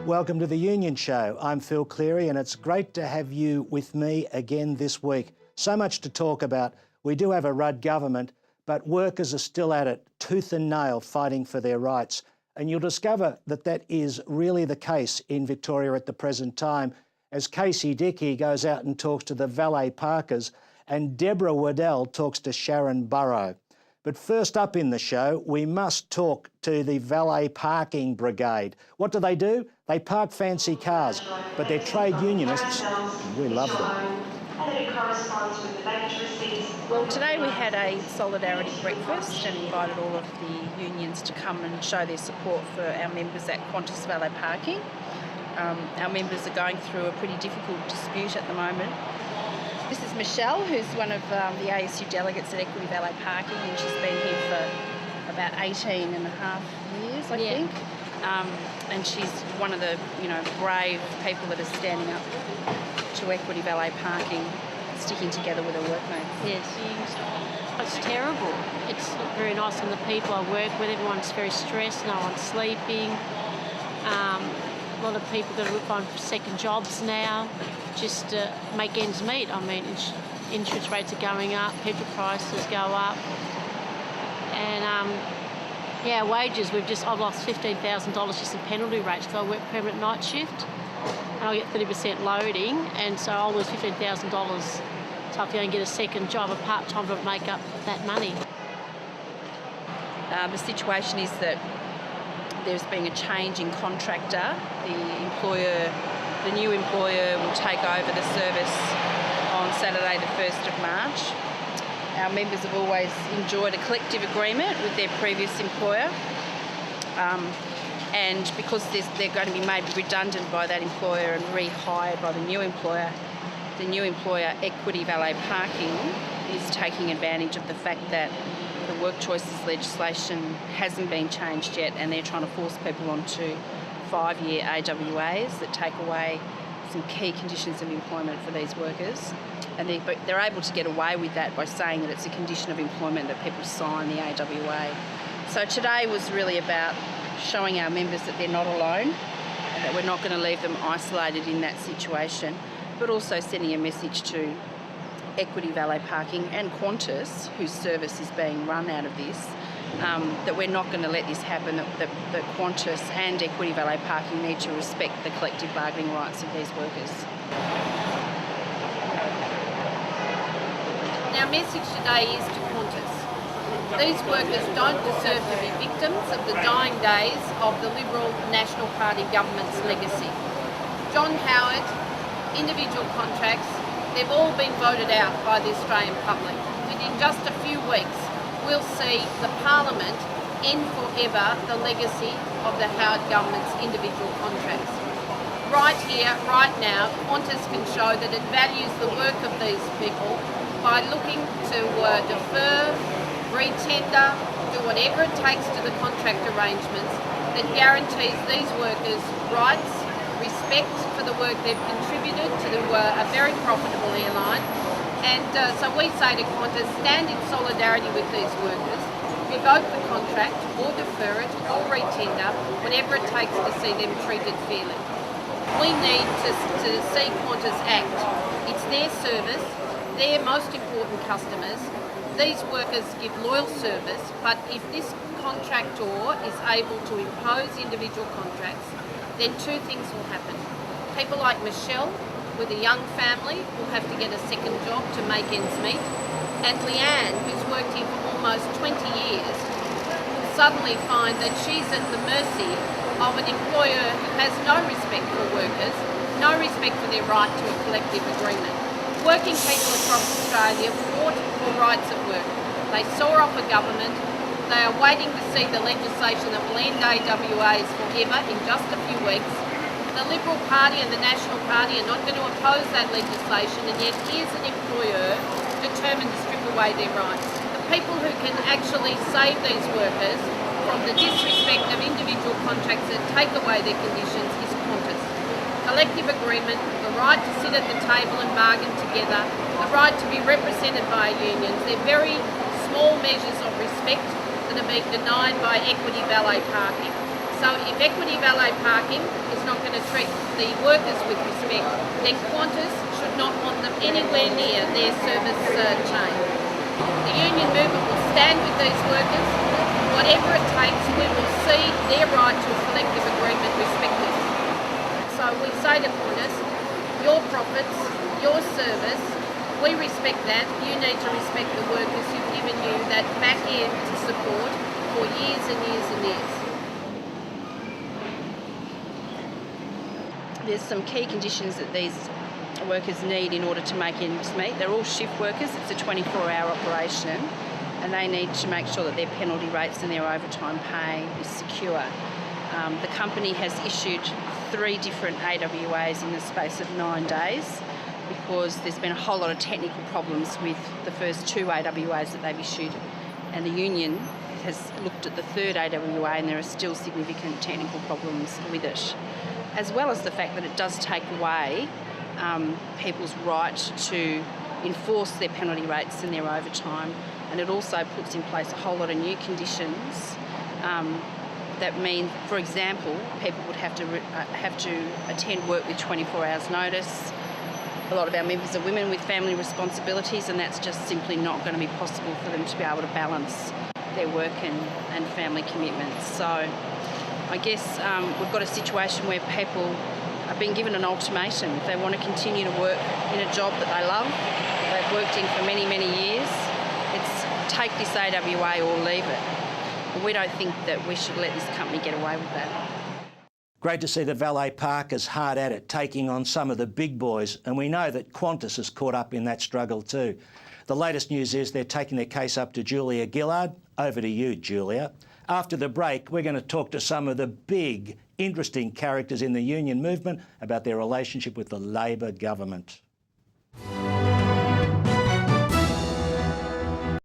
Welcome to the Union Show. I'm Phil Cleary and it's great to have you with me again this week. So much to talk about. We do have a Rudd government, but workers are still at it, tooth and nail, fighting for their rights. And you'll discover that that is really the case in Victoria at the present time, as Casey Dickey goes out and talks to the valet parkers and Deborah Waddell talks to Sharon Burrow. But first up in the show, we must talk to the Valet Parking Brigade. What do? They park fancy cars, but they're trade unionists, and we love them. Well, today we had a solidarity breakfast and invited all of the unions to come and show their support for our members at Qantas Valet Parking. Our members are going through a pretty difficult dispute at the moment. This is Michelle, who's one of the ASU delegates at Equity Valet Parking, and she's been here for about 18 and a half years, I think. And she's one of the, brave people that are standing up to Equity Valet Parking, sticking together with her workmates. Yes. It's terrible. It's not very nice on the people I work with. Everyone's very stressed, no one's sleeping. A lot of people got to look on for second jobs now just to make ends meet. I mean, interest rates are going up, petrol prices go up, and wages. I've lost $15,000 just in penalty rates because I work permanent night shift, and I get 30% loading, and so I'll lose $15,000. So if you don't get a second job, a part-time to make up that money. The situation is that there's been a change in contractor. The new employer will take over the service on Saturday the 1st of March. Our members have always enjoyed a collective agreement with their previous employer, and because they're going to be made redundant by that employer and rehired by the new employer, Equity Valet Parking, is taking advantage of the fact that the work choices legislation hasn't been changed yet, and they're trying to force people onto 5-year AWAs that take away some key conditions of employment for these workers. And they're able to get away with that by saying that it's a condition of employment that people sign the AWA. So today was really about showing our members that they're not alone and that we're not going to leave them isolated in that situation, but also sending a message to Equity Valet Parking and Qantas, whose service is being run out of this, that we're not going to let this happen, that Qantas and Equity Valet Parking need to respect the collective bargaining rights of these workers. Our message today is to Qantas. These workers don't deserve to be victims of the dying days of the Liberal National Party government's legacy. John Howard, individual contracts, they've all been voted out by the Australian public. Within just a few weeks, we'll see the Parliament end forever the legacy of the Howard government's individual contracts. Right here, right now, Qantas can show that it values the work of these people by looking to defer, re-tender, do whatever it takes to the contract arrangements that guarantees these workers rights, respect for the work they've contributed to a very profitable airline. And so we say to Qantas, stand in solidarity with these workers, revoke the contract or defer it or re-tender, whatever it takes to see them treated fairly. We need to see Qantas act. It's their service, their most important customers. These workers give loyal service, but if this contractor is able to impose individual contracts, then two things will happen. People like Michelle, with a young family, will have to get a second job to make ends meet. And Leanne, who's worked here for almost 20 years, will suddenly find that she's at the mercy of an employer who has no respect for workers, no respect for their right to a collective agreement. Working people across Australia fought for rights at work. They saw off a government. They are waiting to see the legislation that will end AWAs forever in just a few weeks. The Liberal Party and the National Party are not going to oppose that legislation, and yet here's an employer determined to strip away their rights. The people who can actually save these workers from the disrespect of individual contracts that take away their conditions is Qantas. Collective agreement, the right to sit at the table and bargain together, the right to be represented by unions, they're very small measures of respect that are being denied by Equity Valet Parking. So if Equity Valet Parking is not going to treat the workers with respect, then Qantas should not want them anywhere near their service chain. The union movement will stand with these workers. Whatever it takes, we will see their right to a collective agreement respected. So we say to Qantas, your profits, your service, we respect that. You need to respect the workers who've given you that back end support for years and years and years. There's some key conditions that these workers need in order to make ends meet. They're all shift workers. It's a 24-hour operation, and they need to make sure that their penalty rates and their overtime pay is secure. The company has issued 3 different AWAs in the space of 9 days because there's been a whole lot of technical problems with the first 2 AWAs that they've issued, and the union has looked at the 3rd AWA and there are still significant technical problems with it, as well as the fact that it does take away people's right to enforce their penalty rates and their overtime, and it also puts in place a whole lot of new conditions that mean, for example, people would have to attend work with 24 hours notice. A lot of our members are women with family responsibilities, and that's just simply not going to be possible for them to be able to balance their work and family commitments. So I guess we've got a situation where people are being given an ultimatum. If they want to continue to work in a job that they love, they've worked in for many, many years, it's take this AWA or leave it. But we don't think that we should let this company get away with that. Great to see the valet parkers hard at it, taking on some of the big boys, and we know that Qantas is caught up in that struggle too. The latest news is they're taking their case up to Julia Gillard. Over to you, Julia. After the break, we're going to talk to some of the big, interesting characters in the union movement about their relationship with the Labor government.